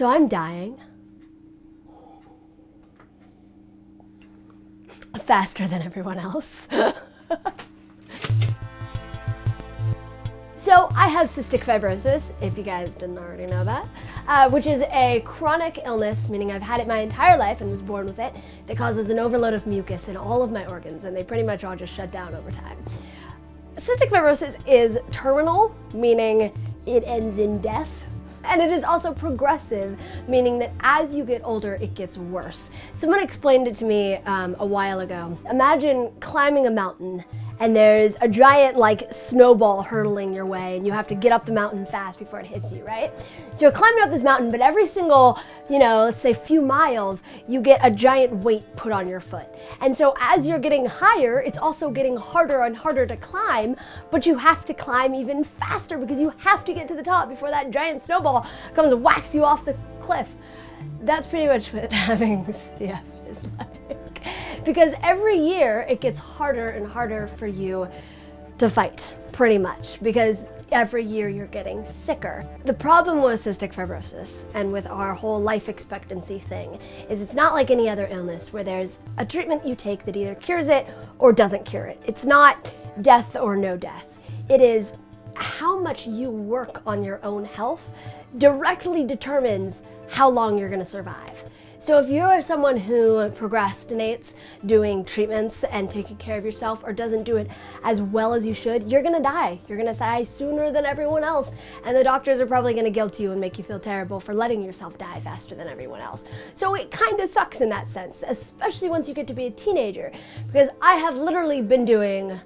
So I'm dying faster than everyone else. So I have cystic fibrosis, if you guys didn't already know that, which is a chronic illness, meaning I've had it my entire life and was born with it, that causes an overload of mucus in all of my organs, and they pretty much all just shut down over time. Cystic fibrosis is terminal, meaning it ends in death. And it is also progressive, meaning that as you get older, it gets worse. Someone explained it to me a while ago. Imagine climbing a mountain and there's a giant snowball hurtling your way and you have to get up the mountain fast before it hits you, right? So you're climbing up this mountain, but every single, let's say few miles, you get a giant weight put on your foot. And so as you're getting higher, it's also getting harder and harder to climb, but you have to climb even faster because you have to get to the top before that giant snowball comes and whacks you off the cliff. That's pretty much what having CF is like. Because every year it gets harder and harder for you to fight, pretty much, because every year you're getting sicker. The problem with cystic fibrosis and with our whole life expectancy thing is it's not like any other illness where there's a treatment you take that either cures it or doesn't cure it. It's not death or no death. It is how much you work on your own health directly determines how long you're going to survive. So if you're someone who procrastinates doing treatments and taking care of yourself or doesn't do it as well as you should, you're gonna die. You're gonna die sooner than everyone else. And the doctors are probably gonna guilt you and make you feel terrible for letting yourself die faster than everyone else. So it kind of sucks in that sense, especially once you get to be a teenager, because I have literally been doing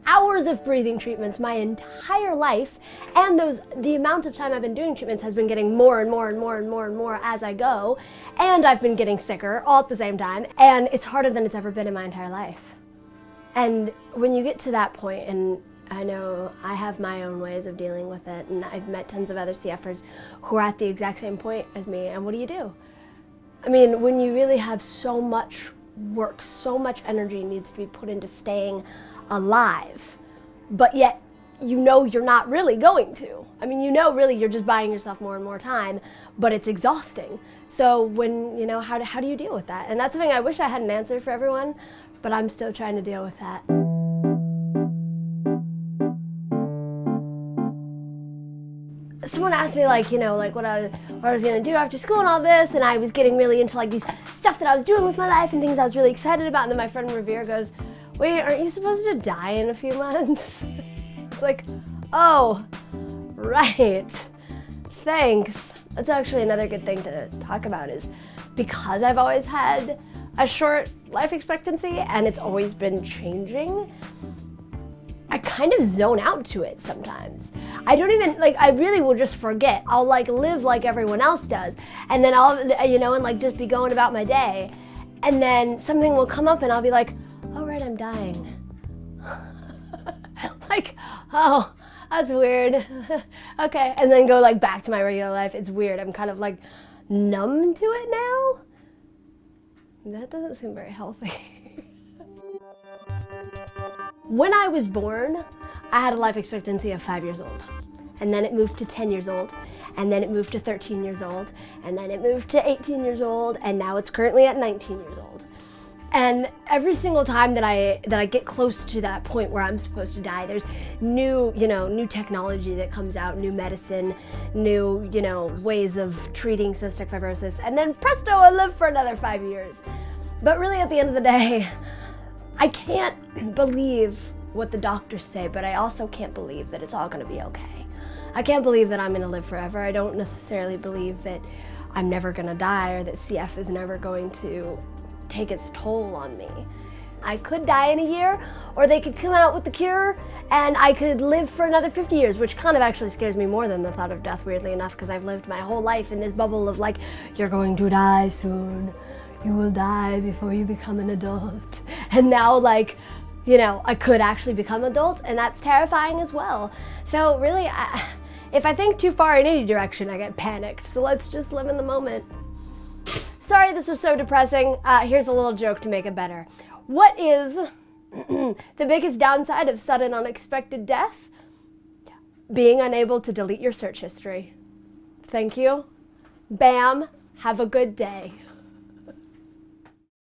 hours of breathing treatments my entire life, and the amount of time I've been doing treatments has been getting more and more and more and more and more as I go, and I've been getting sicker all at the same time, and it's harder than it's ever been in my entire life. And when you get to that point, and I know I have my own ways of dealing with it, and I've met tons of other CFers who are at the exact same point as me, and what do? I mean, when you really have so much work, so much energy needs to be put into staying alive, but yet you're not really going to. I mean, really you're just buying yourself more and more time, but it's exhausting. So when, how do you deal with that? And that's something I wish I had an answer for everyone, but I'm still trying to deal with that. Someone asked me what I was gonna do after school and all this, and I was getting really into these stuff that I was doing with my life and things I was really excited about, and then my friend Revere goes, "Wait, aren't you supposed to die in a few months?" It's like, oh, right, thanks. That's actually another good thing to talk about, is because I've always had a short life expectancy and it's always been changing, I kind of zone out to it sometimes. I don't even, I really will just forget. I'll live like everyone else does, and then I'll, and just be going about my day, and then something will come up and I'll be like, oh right, I'm dying. Oh, that's weird. Okay, and then go back to my regular life. It's weird. I'm kind of numb to it now. That doesn't seem very healthy. When I was born, I had a life expectancy of 5 years old. And then it moved to 10 years old. And then it moved to 13 years old. And then it moved to 18 years old. And now it's currently at 19 years old. And every single time that I get close to that point where I'm supposed to die, there's new technology that comes out, new medicine, new, ways of treating cystic fibrosis. And then presto, I live for another 5 years. But really at the end of the day, I can't believe what the doctors say, but I also can't believe that it's all gonna be okay. I can't believe that I'm gonna live forever. I don't necessarily believe that I'm never gonna die, or that CF is never going to take its toll on me. I could die in a year, or they could come out with the cure and I could live for another 50 years, which kind of actually scares me more than the thought of death, weirdly enough, because I've lived my whole life in this bubble of you're going to die soon. You will die before you become an adult. And now I could actually become adult, and that's terrifying as well. So really, if I think too far in any direction, I get panicked. So let's just live in the moment. Sorry this was so depressing. Here's a little joke to make it better. What is the biggest downside of sudden unexpected death? Being unable to delete your search history. Thank you. Bam, have a good day.